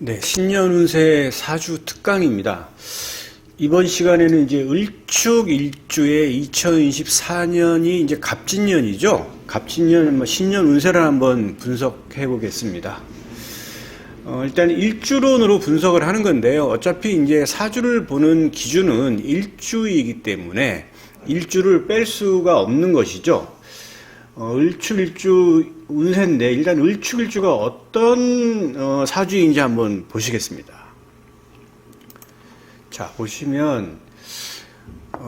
네, 신년운세 사주 특강입니다. 이번 시간에는 이제 을축일주의 2024년이 이제 갑진년이죠. 갑진년 신년 운세를 한번 분석해 보겠습니다. 일단 일주론으로 분석을 하는 건데요. 어차피 이제 사주를 보는 기준은 일주이기 때문에 일주를 뺄 수가 없는 것이죠. 을축일주 운세인데 일단 을축일주가 어떤 사주인지 한번 보시겠습니다. 자, 보시면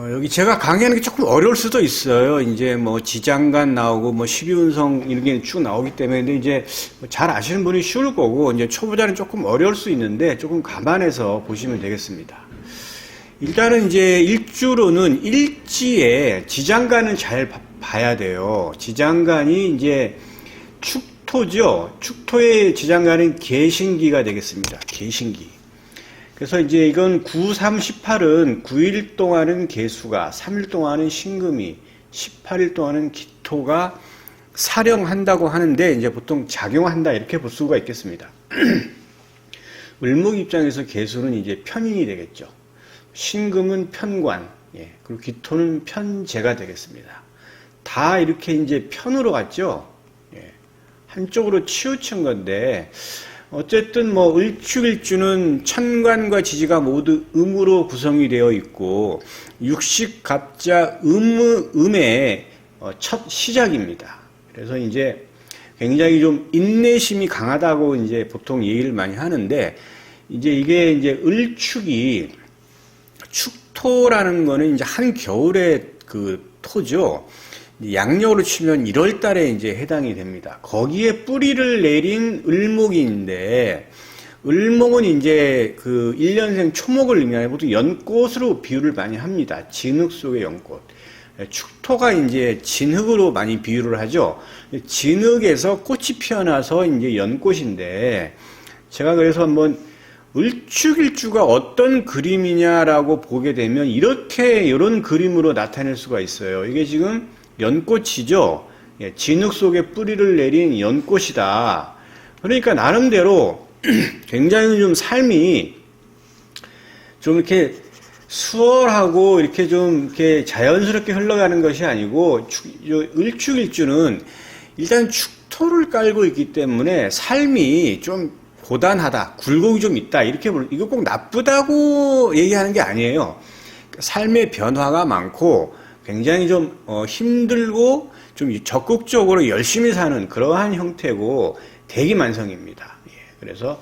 여기 제가 강의하는 게 조금 어려울 수도 있어요. 이제 뭐 지장간 나오고 뭐 12운성 이런 게 쭉 나오기 때문에. 근데 이제 잘 아시는 분이 쉬울 거고 이제 초보자는 조금 어려울 수 있는데 조금 감안해서 보시면 되겠습니다. 일단은 이제 일주로는 일지에 지장간은 잘 봐야 돼요. 지장간이 이제 축토죠. 축토의 지장간은 계신기가 되겠습니다. 계신기. 그래서 이제 이건 9, 3, 18은 9일 동안은 계수가, 3일 동안은 신금이, 18일 동안은 기토가 사령한다고 하는데 이제 보통 작용한다 이렇게 볼 수가 있겠습니다. 을목 입장에서 계수는 이제 편인이 되겠죠. 신금은 편관, 그리고 기토는 편재가 되겠습니다. 다 이렇게 이제 편으로 갔죠. 한쪽으로 치우친 건데, 어쨌든 뭐 을축일주는 천간과 지지가 모두 음으로 구성이 되어 있고, 육식갑자 음의 첫 시작입니다. 그래서 이제 굉장히 좀 인내심이 강하다고 이제 보통 얘기를 많이 하는데, 이제 이게 이제 을축이 축토라는 거는 이제 한겨울의 그 토죠. 양력으로 치면 1월 달에 이제 해당이 됩니다. 거기에 뿌리를 내린 을목인데, 을목은 이제 그 1년생 초목을 의미하여 보통 연꽃으로 비유를 많이 합니다. 진흙 속의 연꽃. 축토가 이제 진흙으로 많이 비유를 하죠. 진흙에서 꽃이 피어나서 이제 연꽃인데, 제가 그래서 한번 을축일주가 어떤 그림이냐라고 보게 되면 이런 그림으로 나타낼 수가 있어요. 이게 지금 연꽃이죠. 진흙 속에 뿌리를 내린 연꽃이다. 그러니까 나름대로 굉장히 좀 삶이 좀 이렇게 수월하고 이렇게 좀 이렇게 자연스럽게 흘러가는 것이 아니고, 을축일주는 일단 축토를 깔고 있기 때문에 삶이 좀 고단하다, 굴곡이 좀 있다, 이렇게 이거 꼭 나쁘다고 얘기하는 게 아니에요. 삶의 변화가 많고 굉장히 좀 힘들고 좀 적극적으로 열심히 사는 그러한 형태고 대기만성입니다. 그래서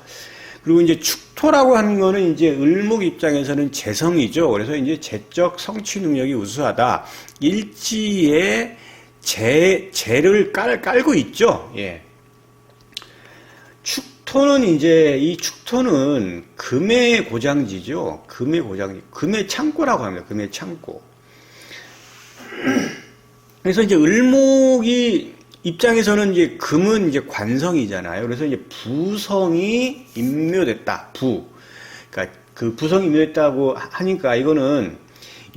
그리고 이제 축토라고 하는 거는 이제 을목 입장에서는 재성이죠. 그래서 이제 재적 성취 능력이 우수하다. 일지에 재를 깔고 있죠. 축토는 이제 이 축토는 금의 고장지죠. 금의 고장지, 금의 창고라고 합니다. 금의 창고. 그래서 이제 을목이 입장에서는 이제 금은 이제 관성이잖아요. 그래서 이제 부성이 임묘됐다. 그러니까 그 부성이 임묘됐다고 하니까 이거는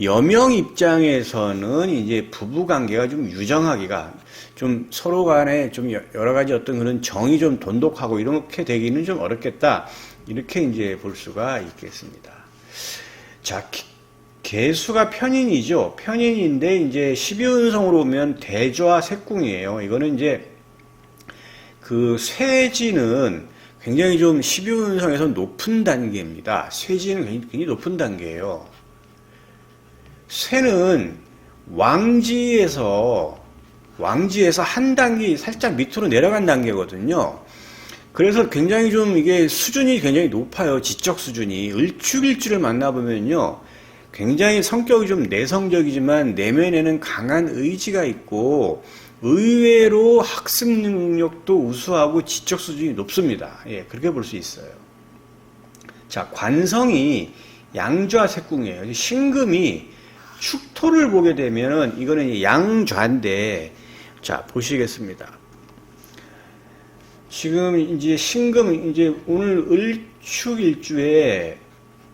여명 입장에서는 이제 부부 관계가 좀 유정하기가 좀 서로 간에 좀 여러 가지 어떤 그런 정이 좀 돈독하고 이렇게 되기는 좀 어렵겠다. 이렇게 이제 볼 수가 있겠습니다. 자, 계수가 편인이죠. 편인인데 이제 12운성으로 보면 대좌 색궁이에요. 이거는 이제 그 쇠지는 굉장히 좀 12운성에서 높은 단계입니다. 쇠지는 굉장히 높은 단계예요. 쇠는 왕지에서 한 단계 살짝 밑으로 내려간 단계거든요. 그래서 굉장히 좀 이게 수준이 굉장히 높아요. 지적 수준이. 을축일주를 만나보면요. 굉장히 성격이 좀 내성적이지만 내면에는 강한 의지가 있고 의외로 학습 능력도 우수하고 지적 수준이 높습니다. 그렇게 볼 수 있어요. 자, 관성이 양좌 색궁이에요. 신금이 축토를 보게 되면은 이거는 양좌인데, 자, 보시겠습니다. 지금 이제 신금, 이제 오늘 을축일주에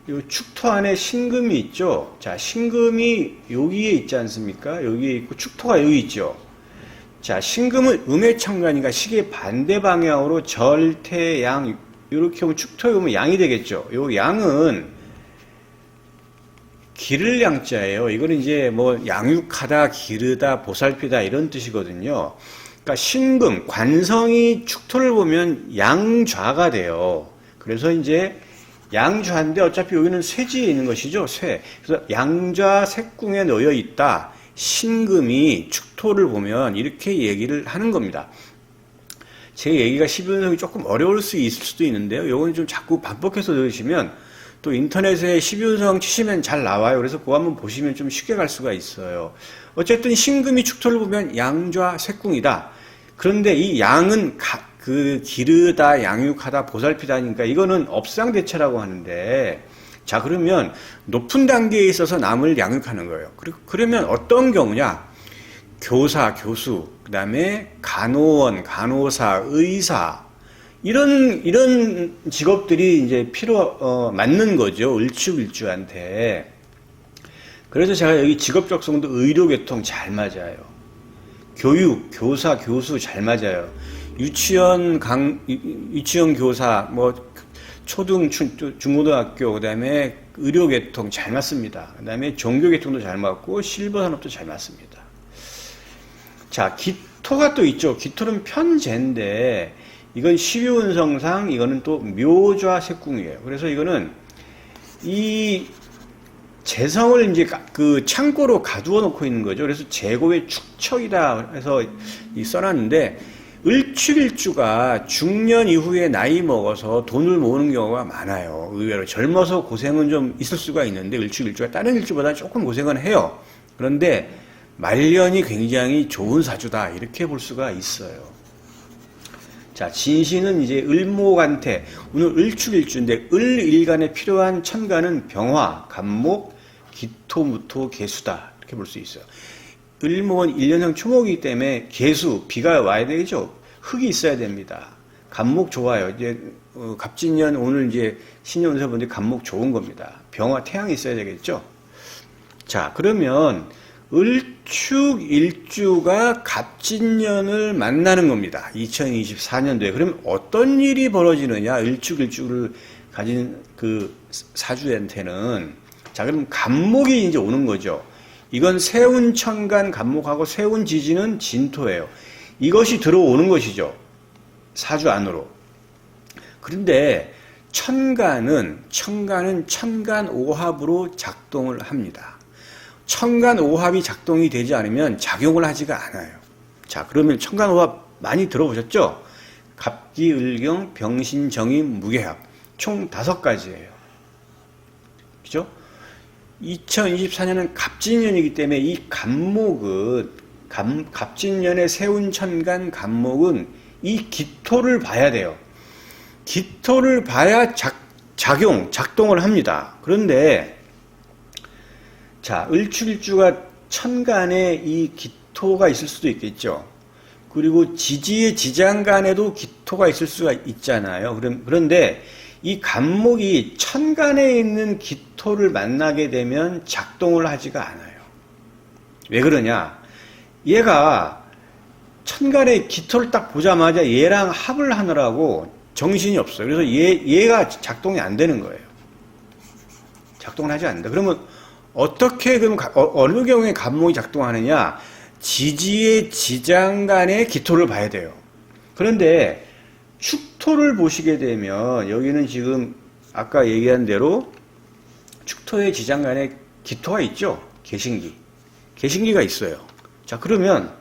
요 축토 안에 신금이 있죠. 자, 신금이 여기에 있지 않습니까? 여기에 있고 축토가 여기 있죠. 자, 신금은 음의 천간이니까 시계 반대 방향으로 절태양 이렇게 오면 축토에 오면 양이 되겠죠. 요 양은 기를 양자예요. 이거는 이제 뭐 양육하다, 기르다, 보살피다 이런 뜻이거든요. 그러니까 신금, 관성이 축토를 보면 양좌가 돼요. 그래서 이제 양좌인데 어차피 여기는 쇠지에 있는 것이죠. 쇠. 그래서 양좌 색궁에 놓여 있다. 신금이 축토를 보면 이렇게 얘기를 하는 겁니다. 제 얘기가 12운성이 조금 어려울 수 있을 수도 있는데요. 요건 좀 자꾸 반복해서 들으시면 또 인터넷에 12운성 치시면 잘 나와요. 그래서 그거 한번 보시면 좀 쉽게 갈 수가 있어요. 어쨌든 신금이 축토를 보면 양좌 색궁이다. 그런데 이 양은 기르다, 양육하다, 보살피다니까 이거는 업상대체라고 하는데, 자, 그러면 높은 단계에 있어서 남을 양육하는 거예요. 그러면 어떤 경우냐? 교사, 교수, 그 다음에 간호원, 간호사, 의사, 이런 직업들이 이제 맞는 거죠. 을축일주한테. 그래서 제가 여기 직업적성도 의료계통 잘 맞아요. 교육, 교사, 교수 잘 맞아요. 유치원 교사, 뭐, 중고등학교, 그 다음에 의료계통 잘 맞습니다. 그 다음에 종교계통도 잘 맞고, 실버산업도 잘 맞습니다. 자, 기토가 또 있죠. 기토는 편재인데, 이건 12운성상, 이거는 또 묘좌 색궁이에요. 그래서 이거는 이 재성을 이제 그 창고로 가두어 놓고 있는 거죠. 그래서 재고의 축척이다 해서 써놨는데, 을축일주가 중년 이후에 나이 먹어서 돈을 모으는 경우가 많아요. 의외로 젊어서 고생은 좀 있을 수가 있는데 을축일주가 다른 일주보다 조금 고생은 해요. 그런데 말년이 굉장히 좋은 사주다 이렇게 볼 수가 있어요. 자, 진신은 이제 을목한테 오늘 을축일주인데 을일간에 필요한 천간은 병화, 간목, 기토, 무토, 개수다 이렇게 볼 수 있어요. 을목은 1년생 초목이기 때문에 개수, 비가 와야 되겠죠. 흙이 있어야 됩니다. 간목 좋아요. 이제 갑진년 오늘 이제 신년운세 분들이 간목 좋은 겁니다. 병화, 태양이 있어야 되겠죠. 자, 그러면 을축일주가 갑진년을 만나는 겁니다. 2024년도에. 그러면 어떤 일이 벌어지느냐? 을축일주를 가진 그 사주한테는. 자, 그럼 간목이 이제 오는 거죠. 이건 세운천간 간목하고 세운지지는 진토예요. 이것이 들어오는 것이죠. 사주 안으로. 그런데 천간은 천간오합으로 작동을 합니다. 천간오합이 작동이 되지 않으면 작용을 하지가 않아요. 자, 그러면 천간오합 많이 들어보셨죠? 갑기, 을경, 병신, 정인, 무게합. 총 5가지예요. 그죠? 2024년은 갑진년이기 때문에 이 간목은 갑진년의 세운천간 간목은 이 기토를 봐야 돼요. 기토를 봐야 작동을 합니다. 그런데 자, 을축일주가 천간에 이 기토가 있을 수도 있겠죠. 그리고 지지의 지장간에도 기토가 있을 수가 있잖아요. 그런데 이 간목이 천간에 있는 기토를 만나게 되면 작동을 하지가 않아요. 왜 그러냐? 얘가 천간에 기토를 딱 보자마자 얘랑 합을 하느라고 정신이 없어요. 그래서 얘가 작동이 안 되는 거예요. 작동을 하지 않는다. 그러면 어떻게, 그럼 어느 경우에 간목이 작동하느냐? 지지의 지장간에 기토를 봐야 돼요. 그런데 축토를 보시게 되면 여기는 지금 아까 얘기한 대로 축토의 지장간에 기토가 있죠. 개신기가 있어요. 자, 그러면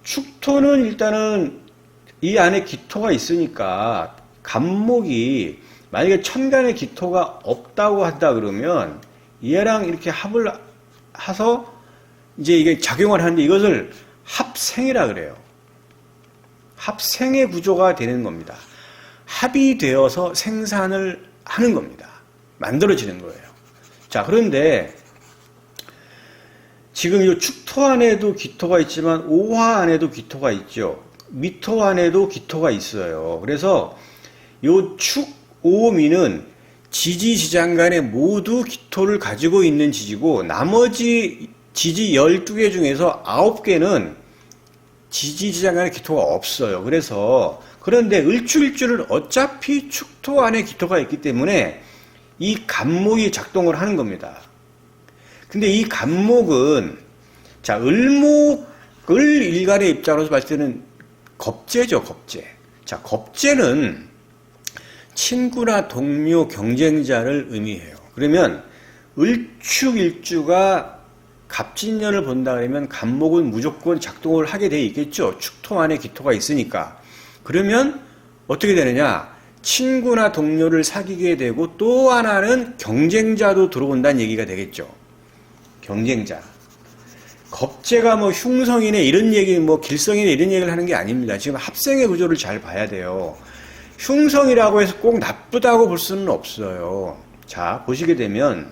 축토는 일단은 이 안에 기토가 있으니까 간목이 만약에 천간에 기토가 없다고 한다 그러면 얘랑 이렇게 합을 해서 이제 이게 작용을 하는데 이것을 합생이라 그래요. 합생의 구조가 되는 겁니다. 합이 되어서 생산을 하는 겁니다. 만들어지는 거예요. 자, 그런데 지금 이 축토 안에도 기토가 있지만 오화 안에도 기토가 있죠. 미토 안에도 기토가 있어요. 그래서 이 축, 오, 미는 지지지장간에 모두 기토를 가지고 있는 지지고 나머지 지지 12개 중에서 9개는 지지지장간에 기토가 없어요. 그래서 그런데 을축일주는 어차피 축토 안에 기토가 있기 때문에 이 간목이 작동을 하는 겁니다. 근데 이 간목은, 자, 을목을 일간의 입장으로서 봤을 때는 겁재죠, 겁재. 자, 겁재는 친구나 동료, 경쟁자를 의미해요. 그러면 을축일주가 갑진년을 본다 그러면 간목은 무조건 작동을 하게 돼 있겠죠. 축토 안에 기토가 있으니까. 그러면 어떻게 되느냐? 친구나 동료를 사귀게 되고 또 하나는 경쟁자도 들어온다는 얘기가 되겠죠. 경쟁자. 겁재가 뭐 흉성이네 이런 얘기, 뭐 길성이네 이런 얘기를 하는 게 아닙니다. 지금 합생의 구조를 잘 봐야 돼요. 흉성이라고 해서 꼭 나쁘다고 볼 수는 없어요. 자, 보시게 되면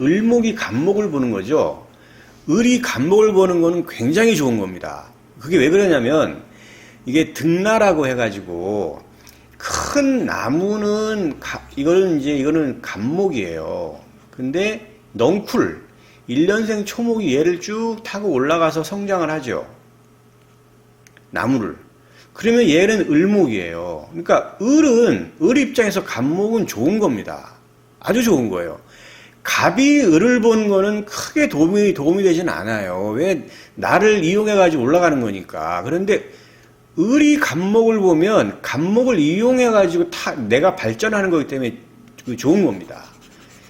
을목이 간목을 보는 거죠. 을이 간목을 보는 거는 굉장히 좋은 겁니다. 그게 왜 그러냐면 이게 등나라고 해가지고 큰 나무는 이거는 간목이에요. 근데 넝쿨 1년생 초목이 얘를 쭉 타고 올라가서 성장을 하죠. 나무를. 그러면 얘는 을목이에요. 그러니까 을 입장에서 간목은 좋은 겁니다. 아주 좋은 거예요. 갑이 을을 보는 거는 크게 도움이 되진 않아요. 왜? 나를 이용해가지고 올라가는 거니까. 그런데 을이 간목을 보면 간목을 이용해가지고 내가 발전하는 거기 때문에 좋은 겁니다.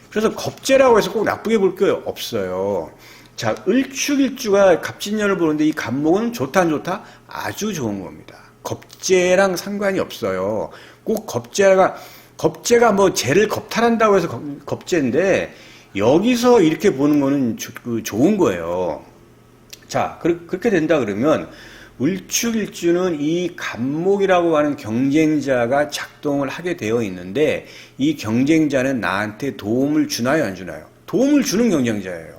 그래서 겁재라고 해서 꼭 나쁘게 볼 게 없어요. 자, 을축일주가 갑진년을 보는데 이 간목은 좋다 안 좋다? 아주 좋은 겁니다. 겁재랑 상관이 없어요. 꼭 겁재가 뭐 재를 겁탈한다고 해서 겁재인데 여기서 이렇게 보는 거는 좋은 거예요. 자, 그렇게 된다 그러면 을축일주는 이 간목이라고 하는 경쟁자가 작동을 하게 되어 있는데 이 경쟁자는 나한테 도움을 주나요, 안 주나요? 도움을 주는 경쟁자예요.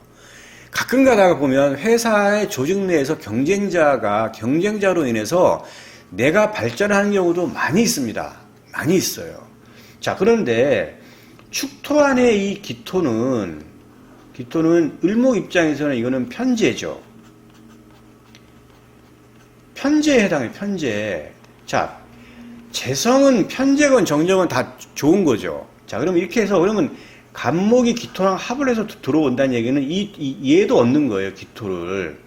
가끔 가다가 보면 회사의 조직 내에서 경쟁자로 인해서 내가 발전하는 경우도 많이 있습니다. 많이 있어요. 자, 그런데 축토 안에 이 기토는 을목 입장에서는 이거는 편재죠. 편재에 해당해요, 편재. 자, 재성은 편재건 정정은 다 좋은 거죠. 자, 그러면 이렇게 해서, 그러면 간목이 기토랑 합을 해서 들어온다는 얘기는 얘도 얻는 거예요, 기토를.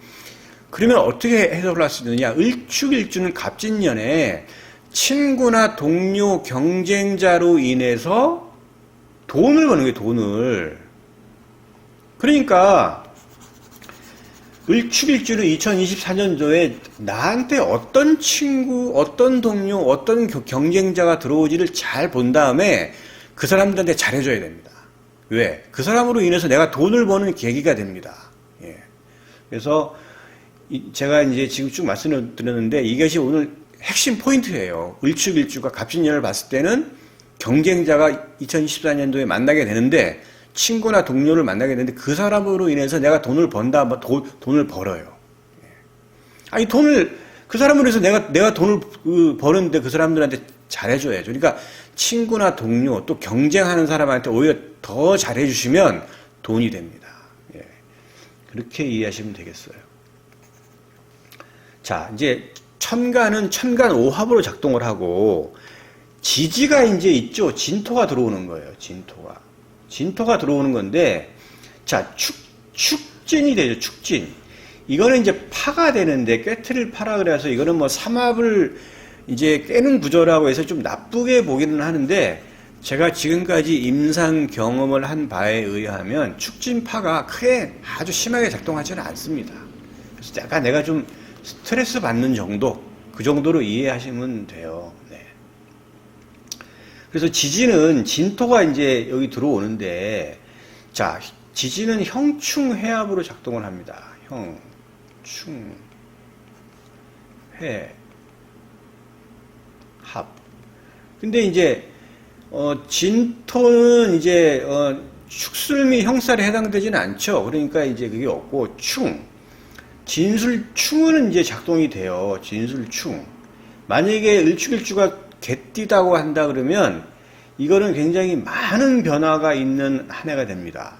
그러면 어떻게 해석을 할 수 있느냐? 을축일주는 갑진년에 친구나 동료, 경쟁자로 인해서 돈을 버는 거예요, 돈을. 그러니까, 을축일주는 2024년도에 나한테 어떤 친구, 어떤 동료, 어떤 경쟁자가 들어오지를 잘 본 다음에 그 사람들한테 잘해줘야 됩니다. 왜? 그 사람으로 인해서 내가 돈을 버는 계기가 됩니다. 예. 그래서 제가 이제 지금 쭉 말씀을 드렸는데 이것이 오늘 핵심 포인트예요. 을축일주가 갑진년을 봤을 때는 경쟁자가 2024년도에 만나게 되는데 친구나 동료를 만나게 되는데 그 사람으로 인해서 내가 돈을 번다, 돈을 벌어요. 아니, 그 사람으로 해서 내가 돈을 버는데 그 사람들한테 잘해줘야죠. 그러니까 친구나 동료, 또 경쟁하는 사람한테 오히려 더 잘해주시면 돈이 됩니다. 예. 그렇게 이해하시면 되겠어요. 자, 이제 천간은 천간 오합으로 작동을 하고 지지가 이제 있죠. 진토가 들어오는 거예요. 진토가 들어오는 건데, 자, 축진이 되죠, 축진. 이거는 이제 파가 되는데, 꿰트를 파라 그래서 이거는 뭐 삼합을 이제 깨는 구조라고 해서 좀 나쁘게 보기는 하는데, 제가 지금까지 임상 경험을 한 바에 의하면 축진파가 크게 아주 심하게 작동하지는 않습니다. 그래서 약간 내가 좀 스트레스 받는 정도, 그 정도로 이해하시면 돼요. 네. 그래서 지지는 진토가 이제 여기 들어오는데, 자, 지지는 형충회합으로 작동을 합니다. 형충회합. 근데 이제 진토는 이제 축술미 형살에 해당되지는 않죠. 그러니까 이제 그게 없고 진술충은 이제 작동이 돼요. 진술충. 만약에 을축일주가 개띠다고 한다 그러면 이거는 굉장히 많은 변화가 있는 한 해가 됩니다.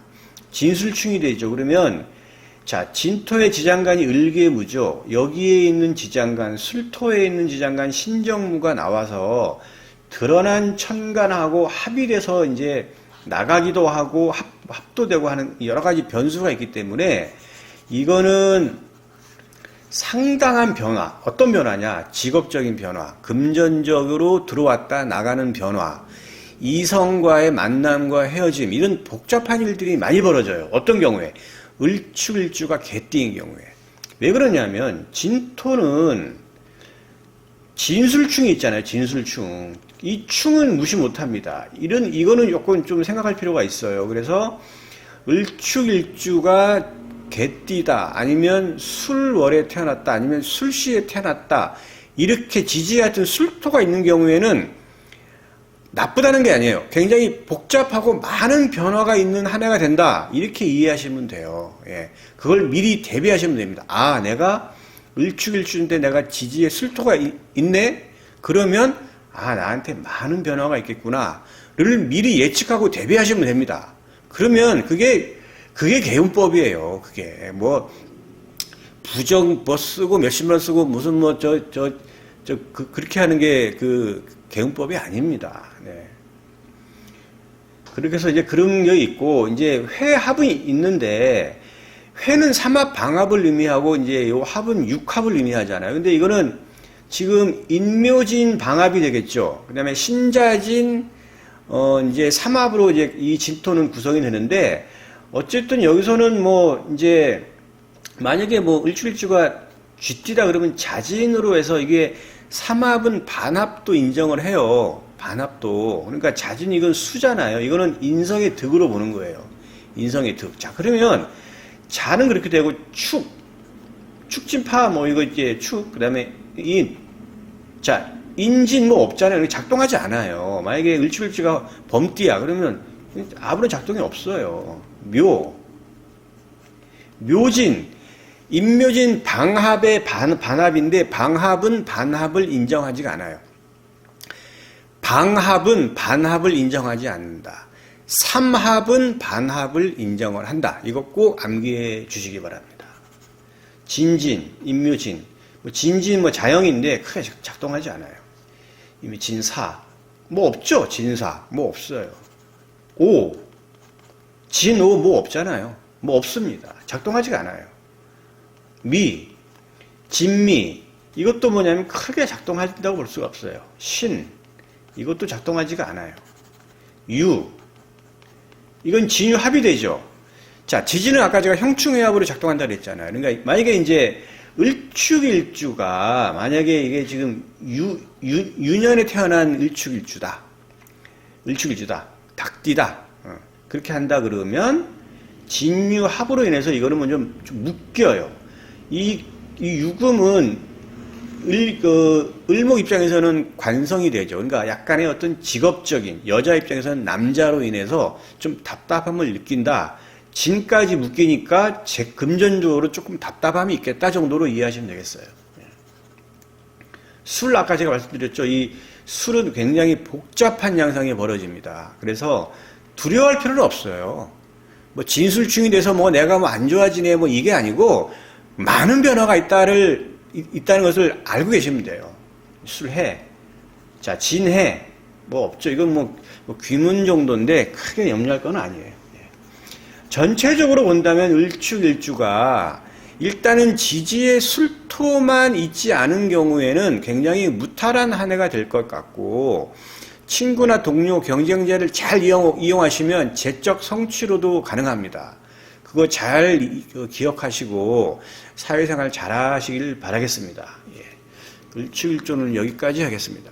진술충이 되죠. 그러면 자, 진토의 지장간이 을계무죠. 여기에 있는 지장간, 술토에 있는 지장간 신정무가 나와서 드러난 천간하고 합이 돼서 이제 나가기도 하고 합도 되고 하는 여러 가지 변수가 있기 때문에 이거는 상당한 변화. 어떤 변화냐? 직업적인 변화. 금전적으로 들어왔다 나가는 변화. 이성과의 만남과 헤어짐. 이런 복잡한 일들이 많이 벌어져요. 어떤 경우에? 을축일주가 개띠인 경우에. 왜 그러냐면 진토는 진술충이 있잖아요. 진술충. 이 충은 무시 못합니다. 이거는 조금 좀 생각할 필요가 있어요. 그래서 을축일주가 개띠다, 아니면 술월에 태어났다, 아니면 술시에 태어났다, 이렇게 지지 같은 술토가 있는 경우에는 나쁘다는 게 아니에요. 굉장히 복잡하고 많은 변화가 있는 한 해가 된다, 이렇게 이해하시면 돼요. 예. 그걸 미리 대비하시면 됩니다. 아, 내가 을축일주인데 내가 지지에 술토가 있네? 그러면 아, 나한테 많은 변화가 있겠구나를 미리 예측하고 대비하시면 됩니다. 그러면 그게 개운법이에요. 그게 뭐 부정 뭐 쓰고 몇십만 쓰고 무슨 뭐 그렇게 하는 게 그 개운법이 아닙니다. 네. 그렇게 해서 이제 그런 게 있고, 이제 회합이 있는데, 회는 삼합 방합을 의미하고 이제 요 합은 육합을 의미하잖아요. 근데 이거는 지금 인묘진 방합이 되겠죠. 그다음에 신자진 이제 삼합으로 이제 이 진토는 구성이 되는데, 어쨌든 여기서는 뭐 이제 만약에 뭐 을축일주가 쥐띠다 그러면 자진으로 해서 이게 삼합은 반합도 인정을 해요. 반합도. 그러니까 자진 이건 수잖아요. 이거는 인성의 득으로 보는 거예요. 인성의 득. 자, 그러면 자는 그렇게 되고 축진파 뭐 이거 이제 그다음에 인. 자, 인진 뭐 없잖아요. 작동하지 않아요. 만약에 을축일주가 범띠야 그러면 아무런 작동이 없어요. 묘진, 인묘진 방합의 반합인데 방합은 반합을 인정하지가 않아요. 방합은 반합을 인정하지 않는다. 삼합은 반합을 인정을 한다. 이거 꼭 암기해 주시기 바랍니다. 진진, 인묘진, 진진 뭐 자영인데 크게 작동하지 않아요. 이미 진사 뭐 없죠. 진사 뭐 없어요. 진오 뭐 없잖아요. 뭐 없습니다. 작동하지가 않아요. 진미 이것도 뭐냐면 크게 작동한다고 볼 수가 없어요. 신 이것도 작동하지가 않아요. 이건 진유합이 되죠. 자, 지진은 아까 제가 형충회합으로 작동한다 그랬잖아요. 그러니까 만약에 이제 을축일주가 만약에 이게 지금 유년에 태어난 을축일주다. 닭띠다. 그렇게 한다 그러면 진유합으로 인해서 이거는 뭐 좀 묶여요. 이 유금은 을목 입장에서는 관성이 되죠. 그러니까 약간의 어떤 직업적인, 여자 입장에서는 남자로 인해서 좀 답답함을 느낀다. 진까지 묶이니까 금전적으로 조금 답답함이 있겠다 정도로 이해하시면 되겠어요. 술, 아까 제가 말씀드렸죠. 이 술은 굉장히 복잡한 양상이 벌어집니다. 그래서 두려워할 필요는 없어요. 뭐 진술충이 돼서 뭐 내가 뭐 안 좋아지네 뭐 이게 아니고 많은 변화가 있다는 것을 알고 계시면 돼요. 술해, 자 진해 뭐 없죠. 이건 뭐 귀문 정도인데 크게 염려할 건 아니에요. 전체적으로 본다면 을축일주가 일단은 지지의 술토만 있지 않은 경우에는 굉장히 무탈한 한 해가 될 것 같고, 친구나 동료, 경쟁자를 잘 이용하시면 재적 성취로도 가능합니다. 그거 잘 기억하시고 사회생활 잘 하시길 바라겠습니다. 을축일조는 여기까지 하겠습니다.